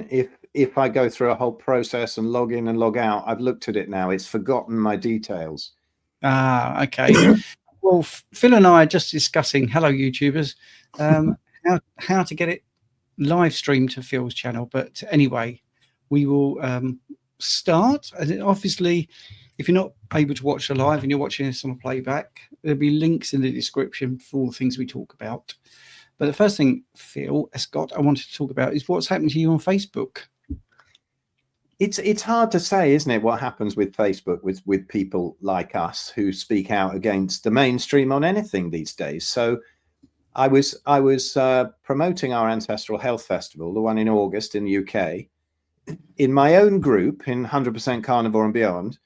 if I go through a whole process and log in and log out, I've looked at it now. It's forgotten my details. Ah, okay. Well, Phil and I are just discussing, hello YouTubers, how to get it live streamed to Phil's channel. But anyway, we will start. And obviously, if you're not able to watch the live and you're watching this on a playback, there'll be links in the description for all the things we talk about. But the first thing, Phil, Escott, I wanted to talk about is what's happening to you on Facebook. It's hard to say, isn't it, what happens with Facebook with people like us who speak out against the mainstream on anything these days. So I was promoting our Ancestral Health Festival, the one in August in the UK, in my own group in 100% Carnivore and Beyond,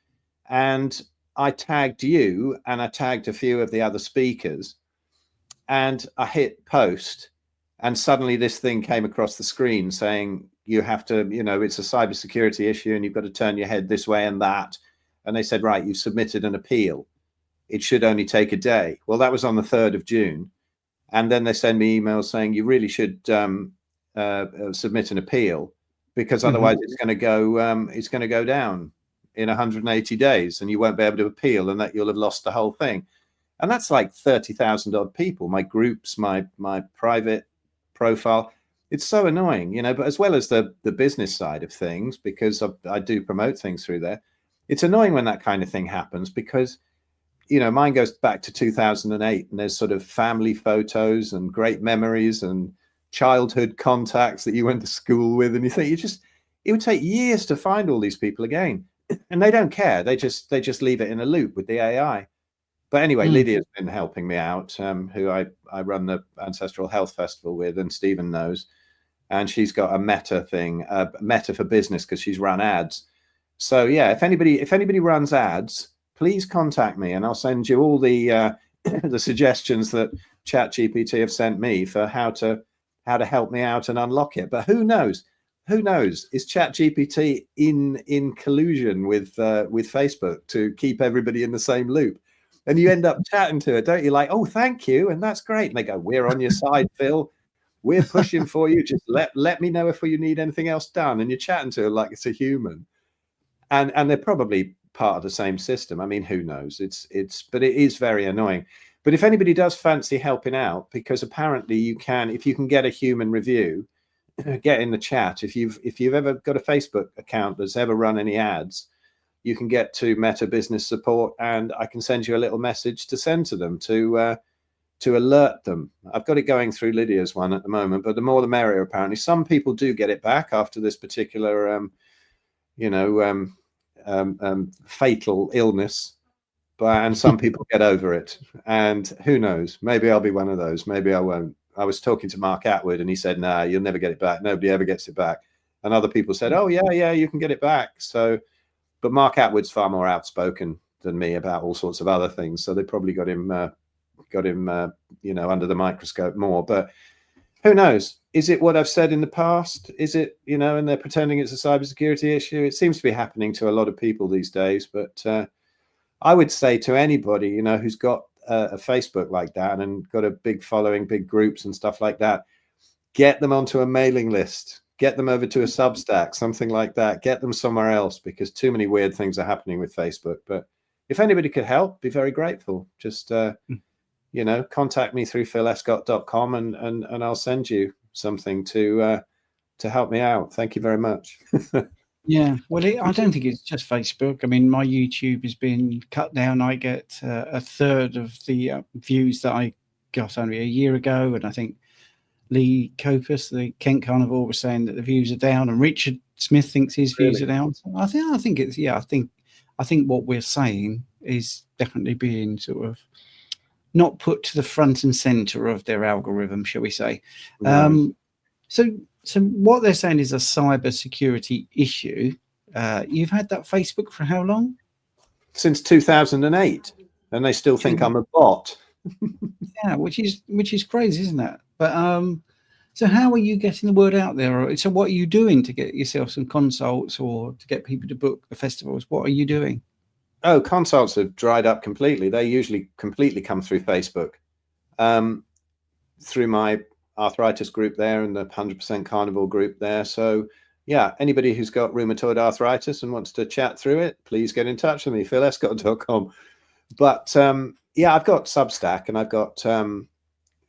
and I tagged you and I tagged a few of the other speakers, and I hit post, and suddenly this thing came across the screen saying, you have to, it's a cybersecurity issue and you've got to turn your head this way and that. And they said, right, you've submitted an appeal. It should only take a day. Well, that was on the 3rd of June. And then they send me emails saying you really should submit an appeal, because otherwise it's going to go down in 180 days and you won't be able to appeal, and that you'll have lost the whole thing. And that's like 30,000 odd people, my groups, my private profile. It's so annoying, but as well as the business side of things, because I do promote things through there, it's annoying when that kind of thing happens, because, mine goes back to 2008, and there's sort of family photos and great memories and childhood contacts that you went to school with. And you think it would take years to find all these people again. And they don't care. They just leave it in a loop with the AI. But anyway, Lydia's been helping me out, who I run the Ancestral Health Festival with, and Stephen knows. And she's got a Meta thing, Meta for Business, because she's run ads. So yeah, if anybody runs ads, please contact me, and I'll send you all the the suggestions that ChatGPT have sent me for how to help me out and unlock it. But who knows? Who knows? Is ChatGPT in collusion with Facebook to keep everybody in the same loop? And you end up chatting to her, don't you? Like, oh, thank you, and that's great. And they go, we're on your side, Phil. We're pushing for you. Just let me know if you need anything else done. And you're chatting to her like it's a human. And they're probably part of the same system. I mean, who knows? But it is very annoying. But if anybody does fancy helping out, because apparently you can, if you can get a human review, get in the chat. If you've ever got a Facebook account that's ever run any ads, you can get to Meta Business Support, and I can send you a little message to send to them to alert them. I've got it going through Lydia's one at the moment, but the more the merrier, apparently. Some people do get it back after this particular, fatal illness, and some people get over it. And who knows? Maybe I'll be one of those. Maybe I won't. I was talking to Mark Atwood, and he said, nah, you'll never get it back. Nobody ever gets it back. And other people said, oh, yeah, you can get it back. So, but Mark Atwood's far more outspoken than me about all sorts of other things. So they probably got him under the microscope more. But who knows? Is it what I've said in the past? Is it, and they're pretending it's a cybersecurity issue? It seems to be happening to a lot of people these days. But I would say to anybody, who's got a Facebook like that and got a big following, big groups and stuff like that, get them onto a mailing list, get them over to a Substack, something like that, get them somewhere else, because too many weird things are happening with Facebook. But if anybody could help, be very grateful. Just, contact me through philescott.com and I'll send you something to help me out. Thank you very much. Yeah, well, I don't think it's just Facebook. I mean, my YouTube has been cut down. I get a third of the views that I got only a year ago, and I think Lee Copus, the Kent Carnivore, was saying that the views are down, and Richard Smith thinks his views are down. So I think it's I think what we're saying is definitely being sort of not put to the front and center of their algorithm, shall we say? No. So what they're saying is a cyber security issue. You've had that Facebook for how long? Since 2008, and they still think I'm a bot. Yeah, which is crazy, isn't it? But so how are you getting the word out there? So what are you doing to get yourself some consults or to get people to book the festivals? What are you doing? Oh, consults have dried up completely. They usually completely come through Facebook, through my arthritis group there and the 100% carnivore group there. So yeah, anybody who's got rheumatoid arthritis and wants to chat through it, please get in touch with me, philescott.com. But yeah, I've got Substack, and I've got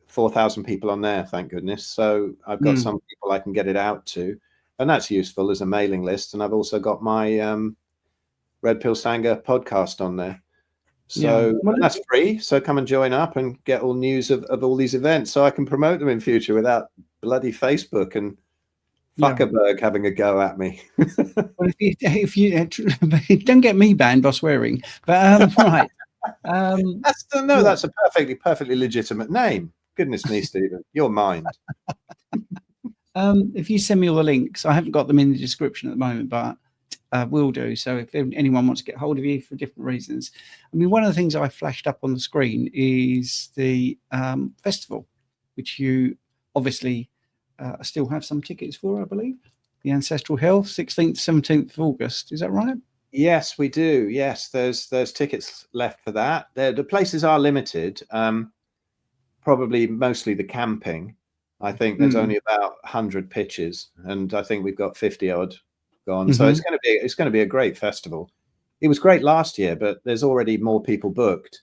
4,000 people on there, thank goodness. So I've got some people I can get it out to, and that's useful as a mailing list. And I've also got my Red Pill Sanger podcast on there. So that's free. So come and join up and get all news of all these events, so I can promote them in future without bloody Facebook and Zuckerberg having a go at me. Well, if you don't get me banned by swearing, but right. That's a perfectly legitimate name. Goodness me, Stephen, your mind. If you send me all the links, I haven't got them in the description at the moment, but will do. So if anyone wants to get hold of you for different reasons, I mean, one of the things I flashed up on the screen is the festival, which you obviously still have some tickets for, I believe. The Ancestral Health, 16th, 17th of August. Is that right? Yes, we do. Yes, there's tickets left for that. The places are limited. Probably mostly the camping. I think there's only about 100 pitches, and I think we've got 50 odd gone. So it's going to be a great festival. It was great last year, but there's already more people booked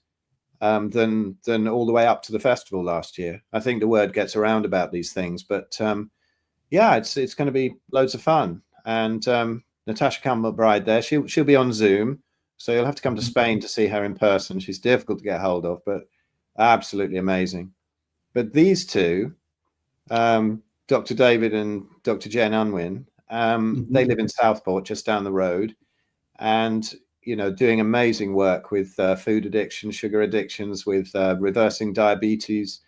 than all the way up to the festival last year. I think the word gets around about these things, but yeah, it's going to be loads of fun. And Natasha Campbell-Bride there, she'll be on Zoom, so you'll have to come to Spain to see her in person. She's difficult to get hold of, but absolutely amazing. But these two, Dr. David and Dr. Jen Unwin, they live in Southport, just down the road, and doing amazing work with food addiction, sugar addictions, with reversing diabetes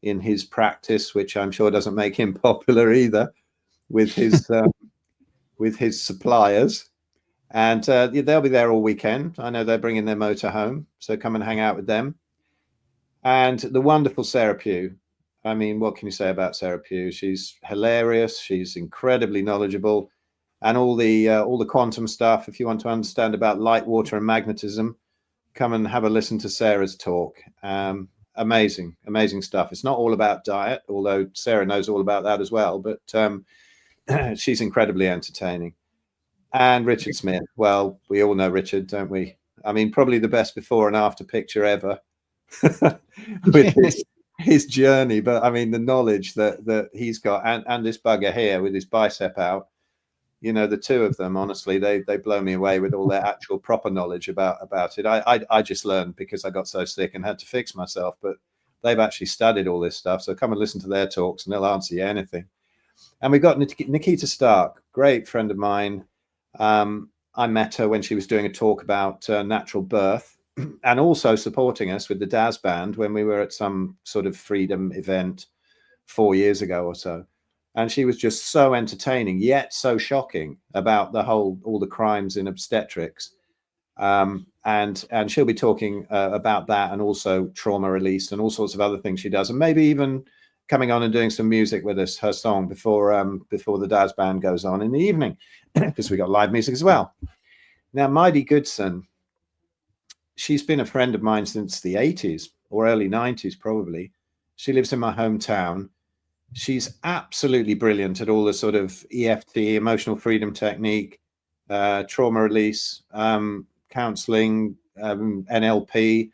in his practice, which I'm sure doesn't make him popular either with his with his suppliers. And they'll be there all weekend. I know they're bringing their motor home, so come and hang out with them. And the wonderful Sarah Pugh. I mean, what can you say about Sarah Pugh? She's hilarious. She's incredibly knowledgeable, and all the quantum stuff. If you want to understand about light, water, and magnetism, come and have a listen to Sarah's talk. Amazing stuff. It's not all about diet, although Sarah knows all about that as well. But she's incredibly entertaining. And Richard Smith. Well, we all know Richard, don't we? I mean, probably the best before and after picture ever with his journey. But I mean, the knowledge that he's got, and this bugger here with his bicep out, the two of them, honestly, they blow me away with all their actual proper knowledge about it. I just learned because I got so sick and had to fix myself, but they've actually studied all this stuff. So come and listen to their talks and they'll answer you anything. And we've got Nikita Stark, great friend of mine. I met her when she was doing a talk about natural birth, and also supporting us with the Daz Band when we were at some sort of freedom event 4 years ago or so. And she was just so entertaining, yet so shocking about all the crimes in obstetrics. And she'll be talking about that, and also trauma release and all sorts of other things she does, and maybe even coming on and doing some music with us, her song before the Daz Band goes on in the evening, because we got live music as well. Now, Maidi Goodson, she's been a friend of mine since the 80s or early 90s, probably. She lives in my hometown. She's absolutely brilliant at all the sort of EFT, emotional freedom technique, trauma release, counseling, NLP,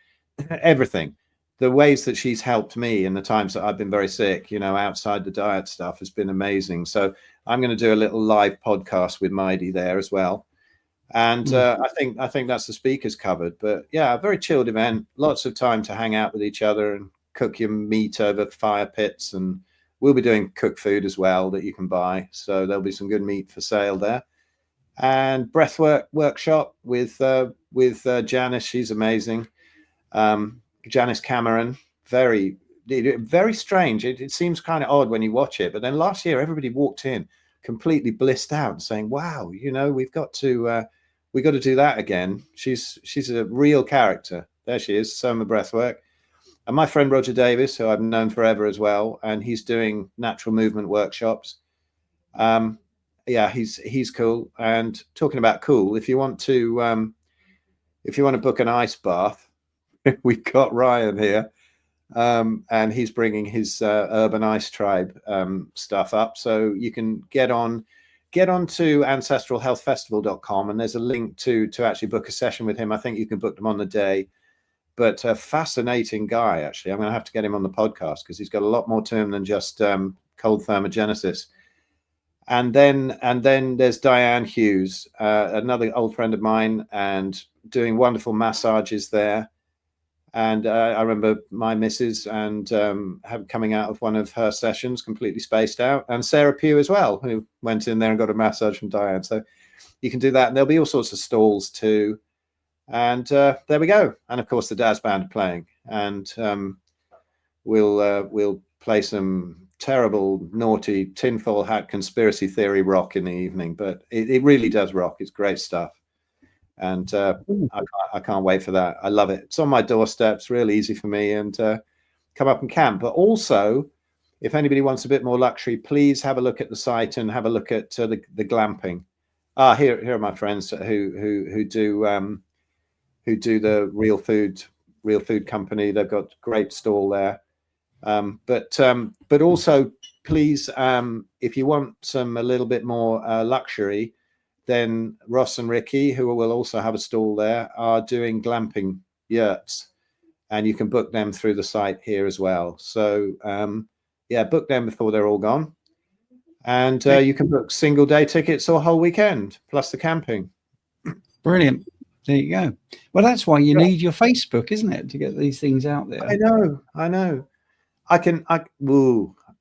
everything. The ways that she's helped me in the times that I've been very sick, outside the diet stuff, has been amazing. So I'm going to do a little live podcast with Maidi there as well. And I think that's the speakers covered. But yeah, a very chilled event, lots of time to hang out with each other and cook your meat over fire pits. And we'll be doing cooked food as well that you can buy. So there'll be some good meat for sale there. And breathwork workshop with Janice. She's amazing. Janice Cameron, very strange. It seems kind of odd when you watch it, but then last year everybody walked in completely blissed out, saying, "Wow, we've got to do that again." She's a real character. There she is, Soma Breathwork, and my friend Roger Davis, who I've known forever as well, and he's doing natural movement workshops. Yeah, he's cool. And talking about cool, if you want to book an ice bath. We've got Ryan here, and he's bringing his Urban Ice Tribe stuff up. So you can get on get onto ancestralhealthfestival.com, and there's a link to actually book a session with him. I think you can book them on the day. But a fascinating guy, actually. I'm going to have to get him on the podcast because he's got a lot more to him than just cold thermogenesis. And then there's Diane Hughes, another old friend of mine, and doing wonderful massages there. And I remember my missus and coming out of one of her sessions completely spaced out, and Sarah Pugh as well, who went in there and got a massage from Diane. So you can do that, and there'll be all sorts of stalls too. And there we go. And of course, the Daz Band are playing, and we'll play some terrible, naughty tinfoil hat conspiracy theory rock in the evening. But it really does rock. It's great stuff, and I can't wait for that. I love it. It's on my doorstep. It's really easy for me, and come up and camp. But also, if anybody wants a bit more luxury, please have a look at the site and have a look at the glamping. Here are my friends who do the Real Food Company. They've got a great stall there. But also, please, if you want a little bit more luxury, then Ross and Ricky, who will also have a stall there, are doing glamping yurts, and you can book them through the site here as well. So book them before they're all gone, and you can book single day tickets or whole weekend plus the camping. Brilliant. There you go. Well, that's why you need your Facebook, isn't it, to get these things out there? I know.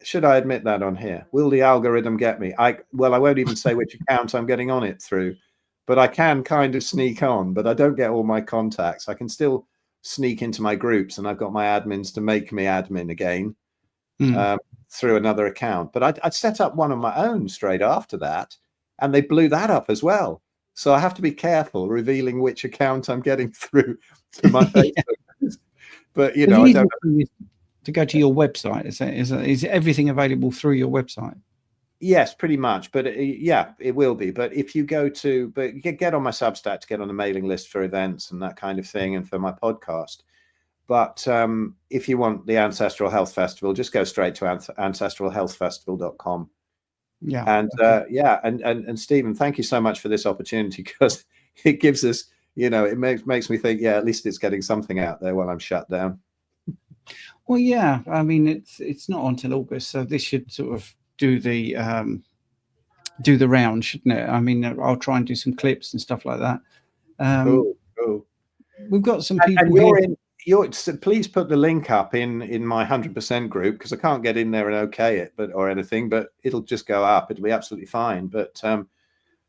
Should I admit that on here? Will the algorithm get me? I won't even say which account I'm getting on it through, but I can kind of sneak on, but I don't get all my contacts. I can still sneak into my groups, and I've got my admins to make me admin again through another account. But I'd set up one on my own straight after that, and they blew that up as well. So I have to be careful revealing which account I'm getting through to my Facebook. But I don't to go to your website. Is everything available through your website? Yes, pretty much. But it will be. But if you get on my Substack to get on the mailing list for events and that kind of thing, and for my podcast. But if you want the Ancestral Health Festival, just go straight to ancestralhealthfestival.com. Yeah. And and Stephen, thank you so much for this opportunity, because it gives us, it makes me think, at least it's getting something out there while I'm shut down. Well, yeah, I mean, it's not until August, so this should sort of do the round, shouldn't it? I mean, I'll try and do some clips and stuff like that. Cool. We've got some people. And so please put the link up in my 100% group, because I can't get in there and okay it, or anything, but it'll just go up. It'll be absolutely fine. But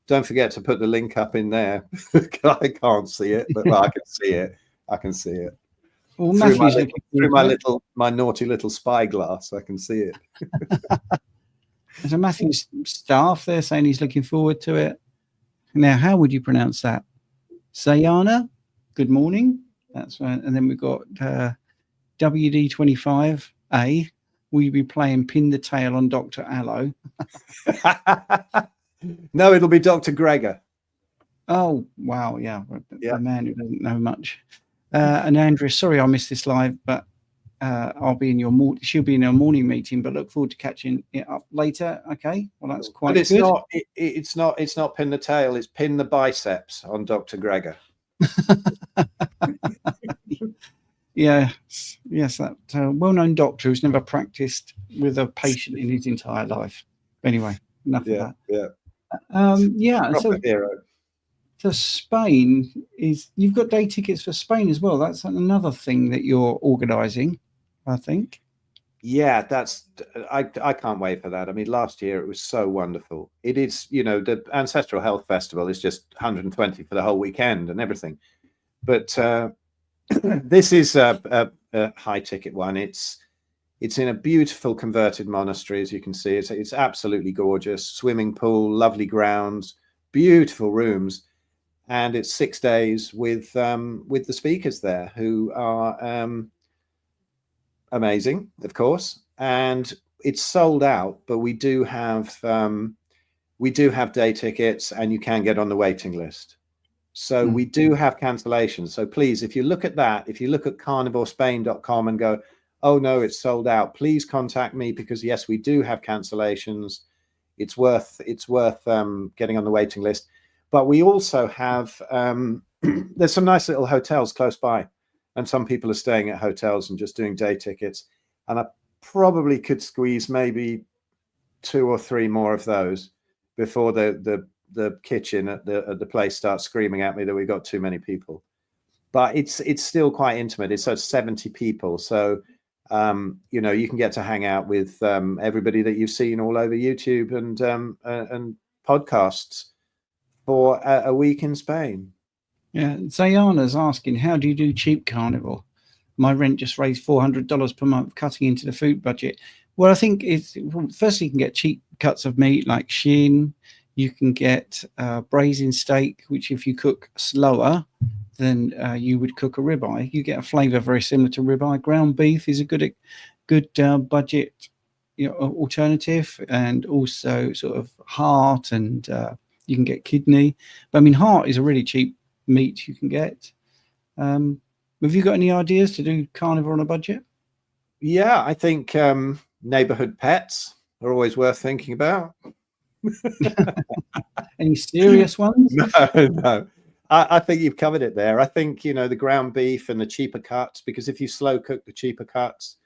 don't forget to put the link up in there. I can't see it, but I can see it. I can see it. Well, through my naughty little spyglass, I can see it. There's a Matthew Staff there saying he's looking forward to it. Now, how would you pronounce that? Sayana, good morning. That's right. And then we've got WD25A. Will you be playing Pin the Tail on Dr. Allo? No, it'll be Dr. Gregor. Oh, wow. Yeah. A man who doesn't know much. And Andrea, sorry I missed this live, but I'll be in she'll be in her morning meeting, but look forward to catching it up later. Okay. Well, that's quite good. It's not Pin the Tail, it's Pin the Biceps on Dr. Gregor. Yes, that well-known doctor who's never practiced with a patient in his entire life. Anyway, enough of that. Proper hero. So Spain you've got day tickets for Spain as well. That's another thing that you're organising, I think. Yeah, I can't wait for that. I mean, last year it was so wonderful. It is, the Ancestral Health Festival is just 120 for the whole weekend and everything. But this is a high ticket one. It's in a beautiful converted monastery, as you can see. It's absolutely gorgeous. Swimming pool, lovely grounds, beautiful rooms, and it's 6 days with the speakers there, who are amazing, of course. And it's sold out, but we do have day tickets, and you can get on the waiting list. So we do have cancellations. So please, if you look at that, if you look at carnivorespain.com and go, oh no, it's sold out, please contact me, because yes, we do have cancellations. it's worth getting on the waiting list. But we also have there's some nice little hotels close by, and some people are staying at hotels and just doing day tickets. And I probably could squeeze maybe 2 or 3 more of those before the kitchen at the place starts screaming at me that we've got too many people. But it's still quite intimate. It's 70 people, so you know, you can get to hang out with everybody that you've seen all over YouTube and podcasts for a week in Spain. Yeah, Zayana's asking, how do you do cheap carnivore? My rent just raised $400 per month, cutting into the food budget. Well, I think firstly, you can get cheap cuts of meat like shin. You can get braising steak, which if you cook slower than you would cook a ribeye, you get a flavour very similar to ribeye. Ground beef is a good budget, you know, alternative, and also sort of heart, and you can get kidney. But I mean, heart is a really cheap meat you can get. Have you got any ideas to do carnivore on a budget? Yeah, I think neighborhood pets are always worth thinking about. Any serious ones? No. I think you've covered it there. I think, you know, the ground beef and the cheaper cuts, because if you slow cook the cheaper cuts,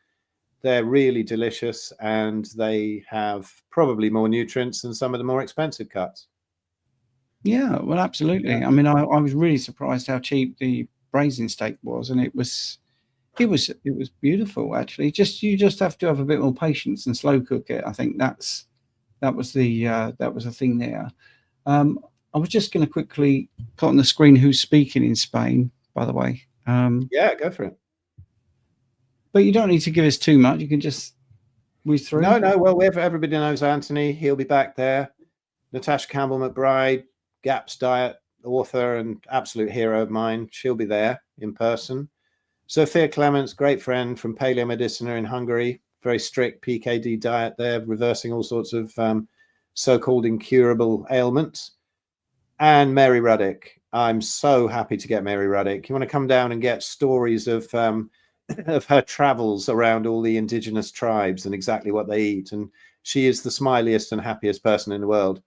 they're really delicious and they have probably more nutrients than some of the more expensive cuts. Yeah, well, absolutely. Yeah. I mean, I was really surprised how cheap the braising steak was, and it was beautiful actually. You just have to have a bit more patience and slow cook it. I think that was the thing there. I was just going to quickly put on the screen who's speaking in Spain, by the way. Yeah, go for it. But you don't need to give us too much. You can just whiz through. No. Well, everybody knows Anthony. He'll be back there. Natasha Campbell McBride, GAPS Diet author and absolute hero of mine. She'll be there in person. Sophia Clements, great friend from Paleomedicina in Hungary. Very strict PKD diet there, reversing all sorts of so-called incurable ailments. And Mary Ruddick. I'm so happy to get Mary Ruddick. You want to come down and get stories of her travels around all the indigenous tribes and exactly what they eat. And she is the smiliest and happiest person in the world.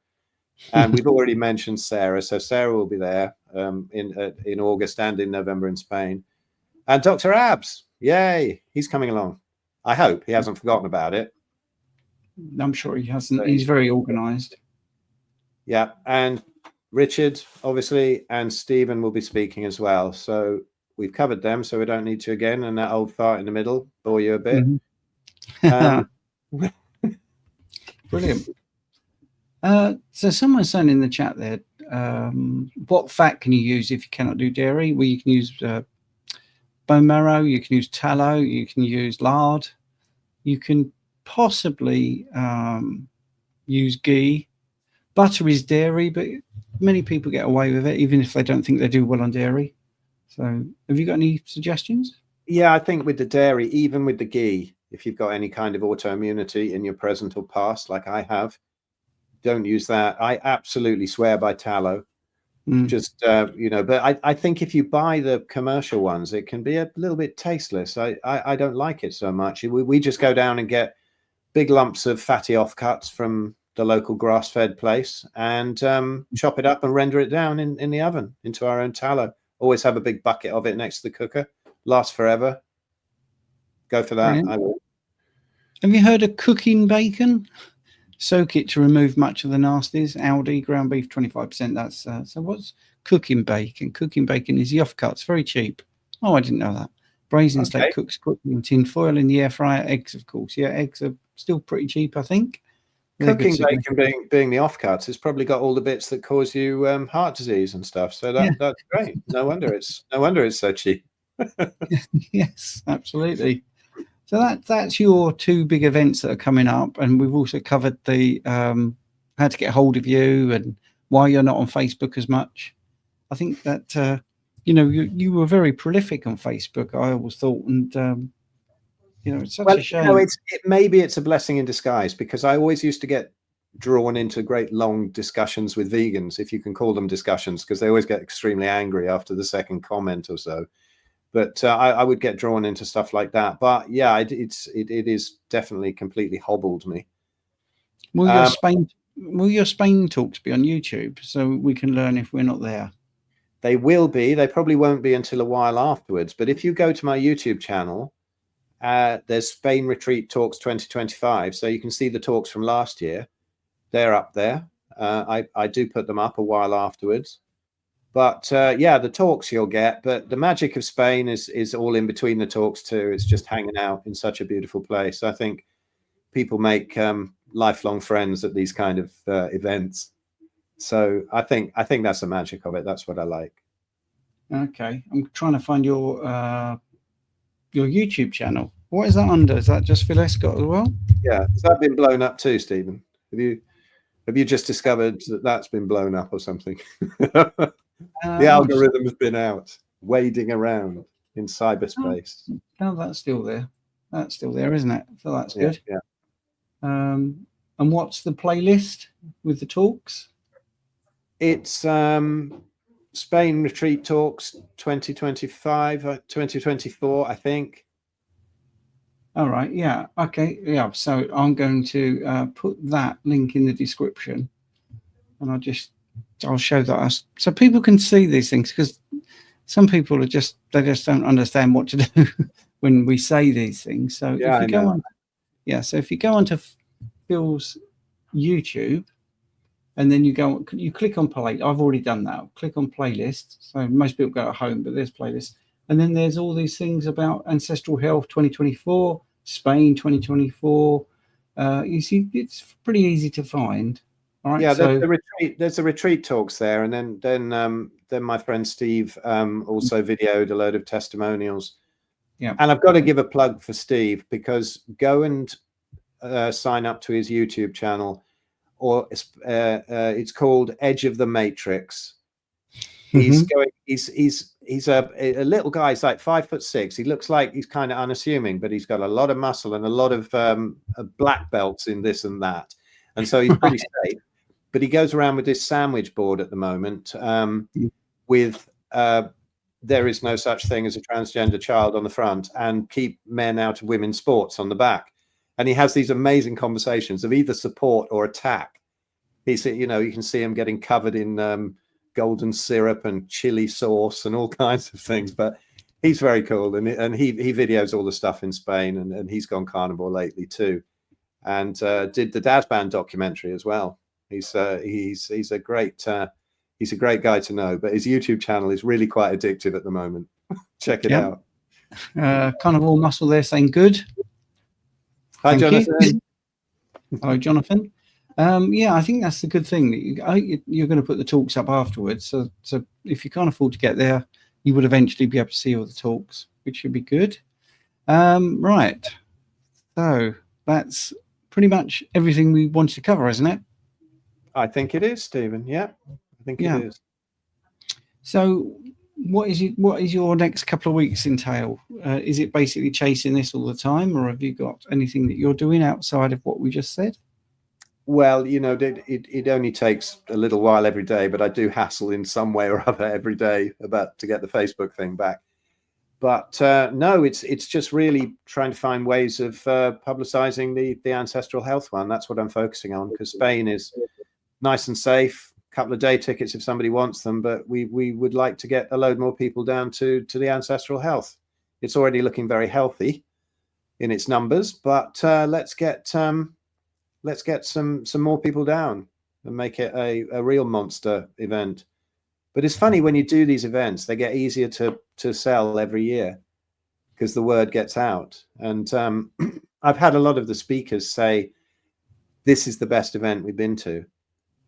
And we've already mentioned Sarah. So Sarah will be there in August and in November in Spain. And Dr. Abs, yay, he's coming along. I hope he hasn't forgotten about it. I'm sure he hasn't. He's very organized. Yeah, and Richard, obviously, and Stephen will be speaking as well. So we've covered them, so we don't need to again. And that old fart in the middle bore you a bit. Mm-hmm. Brilliant. So someone's saying in the chat there, what fat can you use if you cannot do dairy? Well, you can use bone marrow, you can use tallow, you can use lard, you can possibly use ghee. Butter is dairy, but many people get away with it, even if they don't think they do well on dairy. So have you got any suggestions? Yeah, I think with the dairy, even with the ghee, if you've got any kind of autoimmunity in your present or past, like I have, don't use that. I absolutely swear by tallow. Just, you know, but I think if you buy the commercial ones, it can be a little bit tasteless. I don't like it so much. We just go down and get big lumps of fatty offcuts from the local grass-fed place and chop it up and render it down in the oven into our own tallow. Always have a big bucket of it next to the cooker. Lasts forever. Go for that. Brilliant. I will. Have you heard of cooking bacon? Soak it to remove much of the nasties. Aldi, ground beef, 25%. That's so what's cooking bacon? Cooking bacon is the offcuts, very cheap. Oh, I didn't know that. Braising steak cooks quickly in tin foil in the air fryer. Eggs, of course. Yeah, eggs are still pretty cheap, I think. Cooking bacon being the offcuts, it's probably got all the bits that cause you heart disease and stuff. So that's great. No wonder it's so cheap. Yes, absolutely. So that's your two big events that are coming up, and we've also covered the how to get hold of you and why you're not on Facebook as much. I think that you know you were very prolific on Facebook. I always thought, and you know, it's such a shame. You know, maybe it's a blessing in disguise, because I always used to get drawn into great long discussions with vegans, if you can call them discussions, because they always get extremely angry after the second comment or so. But I would get drawn into stuff like that. But yeah, it is definitely completely hobbled me. Well, your will your Spain talks be on YouTube so we can learn if we're not there? They will be. They probably won't be until a while afterwards. But if you go to my YouTube channel, there's Spain Retreat Talks 2025. So you can see the talks from last year. They're up there. I do put them up a while afterwards. But yeah, the talks you'll get. But the magic of Spain is all in between the talks too. It's just hanging out in such a beautiful place. I think people make lifelong friends at these kind of events. So I think that's the magic of it. That's what I like. Okay, I'm trying to find your YouTube channel. What is that under? Is that just Phil Escott as well? Yeah, has that been blown up too, Stephen? Have you just discovered that that's been blown up or something? The algorithm has been out, wading around in cyberspace. No, that's still there. That's still there, isn't it? So that's good. Yeah. And what's the playlist with the talks? It's Spain Retreat Talks 2025, 2024, I think. All right. Yeah. Okay. Yeah. So I'm going to put that link in the description, and I'll show that so people can see these things, because some people they just don't understand what to do when we say these things. So yeah, if you go on, so if you go onto Phil's YouTube, and then you click on play. I've already done that. Click on playlist. So most people go at home, but there's playlists. And then there's all these things about Ancestral Health 2024, Spain 2024. You see, it's pretty easy to find. All right. Yeah, there's a retreat talks there, and then my friend Steve also videoed a load of testimonials. Yeah. And I've got to give a plug for Steve, because go and sign up to his YouTube channel, or it's called Edge of the Matrix. He's he's a little guy. He's like 5'6". He looks like he's kind of unassuming, but he's got a lot of muscle and a lot of black belts in this and that, and so he's pretty safe. But he goes around with this sandwich board at the moment with there is no such thing as a transgender child on the front, and keep men out of women's sports on the back. And he has these amazing conversations of either support or attack. He's, you can see him getting covered in golden syrup and chili sauce and all kinds of things. But he's very cool, and he videos all the stuff in Spain, and he's gone carnivore lately too, and did the Dad Band documentary as well. He's a great guy to know. But his YouTube channel is really quite addictive at the moment. Check it out. Carnivore Muscle there saying good. Hi, Jonathan. Hello, Jonathan. Yeah, I think that's the good thing, that you're going to put the talks up afterwards. So if you can't afford to get there, you would eventually be able to see all the talks, which should be good. Right. So that's pretty much everything we wanted to cover, isn't it? I think it is, Stephen. Yeah, I think it is. So what is your next couple of weeks entail? Is it basically chasing this all the time, or have you got anything that you're doing outside of what we just said? Well, it only takes a little while every day, but I do hassle in some way or other every day to get the Facebook thing back. But no, it's just really trying to find ways of publicizing the Ancestral Health one. That's what I'm focusing on, because Spain is nice and safe. Couple of day tickets if somebody wants them, but we would like to get a load more people down to the Ancestral Health. It's already looking very healthy in its numbers, but let's get some more people down and make it a real monster event. But it's funny, when you do these events, they get easier to sell every year because the word gets out. And I've had a lot of the speakers say this is the best event we've been to.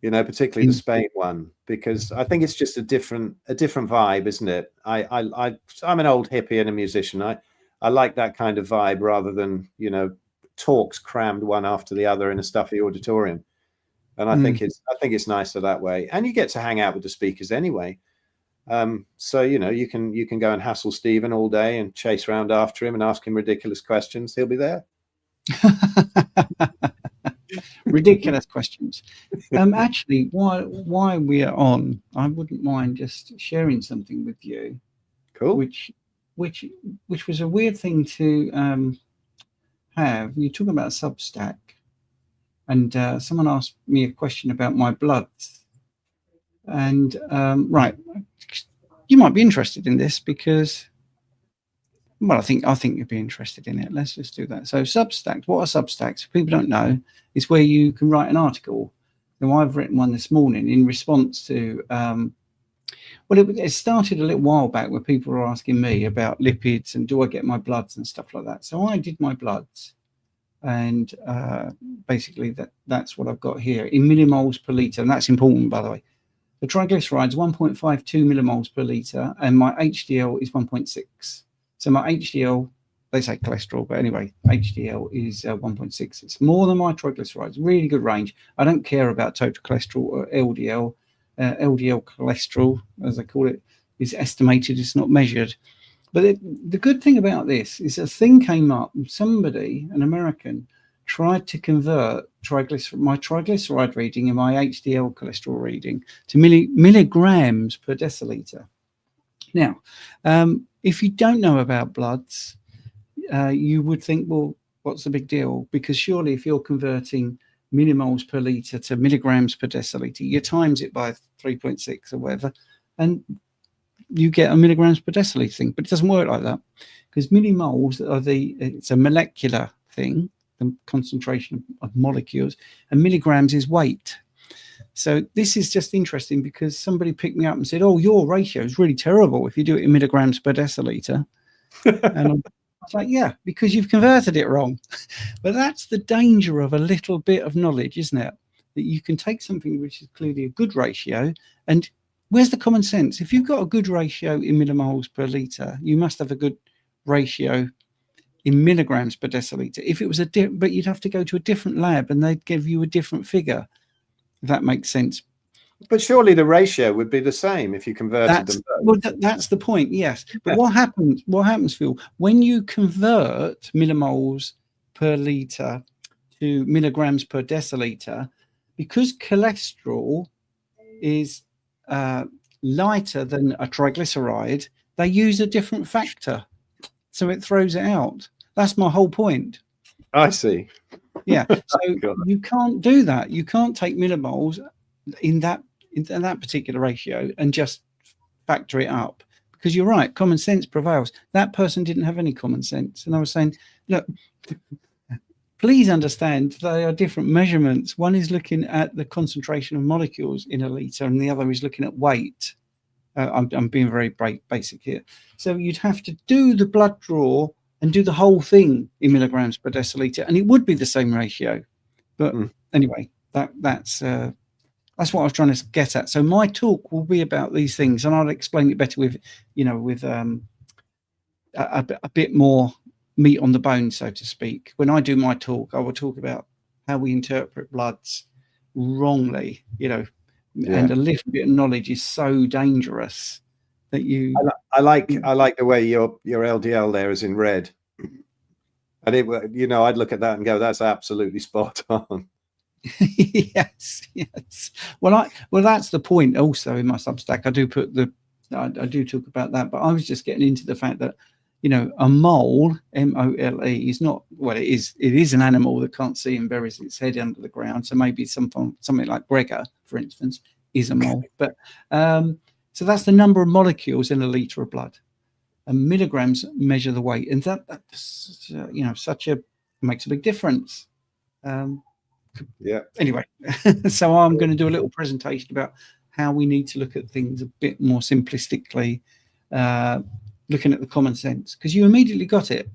Particularly the Spain one, because I think it's just a different vibe, isn't it? I'm an old hippie and a musician. I like that kind of vibe rather than talks crammed one after the other in a stuffy auditorium. And I think it's nicer that way. And you get to hang out with the speakers anyway. So you can go and hassle Stephen all day and chase around after him and ask him ridiculous questions. He'll be there. Ridiculous questions. Actually, while we are on, I wouldn't mind just sharing something with you. Cool. Which was a weird thing to have. You're talking about Substack. and someone asked me a question about my bloods. And right, you might be interested in this because, well, I think you'd be interested in it. Let's just do that. So Substacks, what are Substacks? If people don't know, it's where you can write an article. Now, I've written one this morning in response to, well, it started a little while back where people were asking me about lipids and do I get my bloods and stuff like that. So I did my bloods, and basically that's what I've got here in millimoles per litre, and that's important, by the way. The triglycerides 1.52 millimoles per litre, and my HDL is 1.6. So my HDL, they say cholesterol, but anyway, HDL is 1.6. It's more than my triglycerides. Really good range. I don't care about total cholesterol or LDL. LDL cholesterol, as they call it, is estimated. It's not measured. But the good thing about this is a thing came up. Somebody, an American, tried to convert my triglyceride reading and my HDL cholesterol reading to milligrams per deciliter. Now, if you don't know about bloods, you would think, well, what's the big deal? Because surely if you're converting millimoles per litre to milligrams per deciliter, you times it by 3.6 or whatever, and you get a milligrams per deciliter thing. But it doesn't work like that, because millimoles it's a molecular thing, the concentration of molecules, and milligrams is weight. So this is just interesting because somebody picked me up and said, oh, your ratio is really terrible if you do it in milligrams per deciliter. And I was like, yeah, because you've converted it wrong. But that's the danger of a little bit of knowledge, isn't it? That you can take something which is clearly a good ratio, and where's the common sense? If you've got a good ratio in millimoles per litre, you must have a good ratio in milligrams per deciliter. If it was but you'd have to go to a different lab and they'd give you a different figure, if that makes sense. But surely the ratio would be the same if you converted them both. Well, that's the point, yes. But what happens, Phil, when you convert millimoles per litre to milligrams per deciliter, because cholesterol is lighter than a triglyceride, they use a different factor. So it throws it out. That's my whole point. I see. Yeah. So you can't do that. You can't take millimoles in that particular ratio and just factor it up, because you're right, common sense prevails. That person didn't have any common sense. And I was saying, look, please understand they are different measurements. One is looking at the concentration of molecules in a litre and the other is looking at weight. I'm being very basic here. So you'd have to do the blood draw and do the whole thing in milligrams per deciliter, and it would be the same ratio. But anyway, that's what I was trying to get at. So my talk will be about these things, and I'll explain it better with a bit more meat on the bone, so to speak. When I do my talk, I will talk about how we interpret bloods wrongly, and a little bit of knowledge is so dangerous that you. I like the way your LDL there is in red, and I'd look at that and go, that's absolutely spot on. yes. Well, that's the point. Also, in my Substack, I do talk about that. But I was just getting into the fact that a mole, M-O-L-E, is not. Well, it is an animal that can't see and buries its head under the ground. So maybe something like Gregor, for instance, is a mole. But so that's the number of molecules in a litre of blood, and milligrams measure the weight, and that's makes a big difference. Anyway, so I'm going to do a little presentation about how we need to look at things a bit more simplistically, looking at the common sense, because you immediately got it.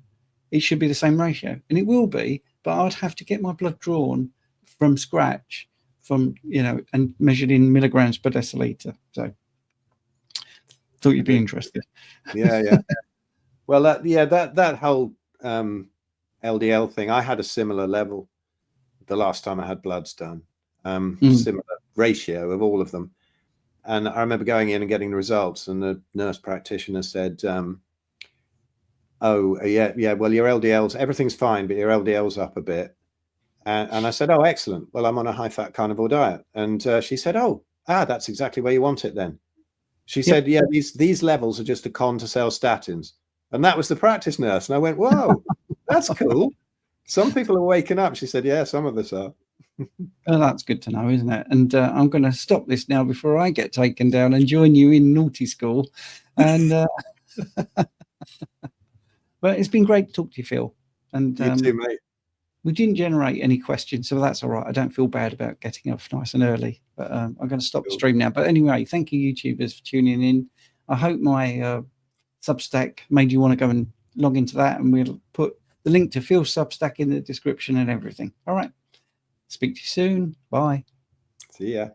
It should be the same ratio, and it will be, but I'd have to get my blood drawn from scratch, and measured in milligrams per deciliter. So thought you'd be interested. Yeah. Well, that whole LDL thing, I had a similar level the last time I had bloods done, similar ratio of all of them. And I remember going in and getting the results, and the nurse practitioner said, well, your LDL's, everything's fine, but your LDL's up a bit. And I said, oh, excellent. Well, I'm on a high-fat carnivore diet. And she said, that's exactly where you want it then. She said, these levels are just a con to sell statins. And that was the practice nurse. And I went, whoa, that's cool. Some people are waking up. She said, yeah, some of us are. Oh, that's good to know, isn't it? And I'm going to stop this now before I get taken down and join you in naughty school. And but it's been great to talk to you, Phil. And You too, mate. we didn't generate any questions, so that's all right. I don't feel bad about getting off nice and early. But I'm going to stop the stream now. But anyway, thank you, YouTubers, for tuning in. I hope my Substack made you want to go and log into that, and we'll put the link to Phil's Substack in the description and everything. All right. Speak to you soon. Bye. See ya.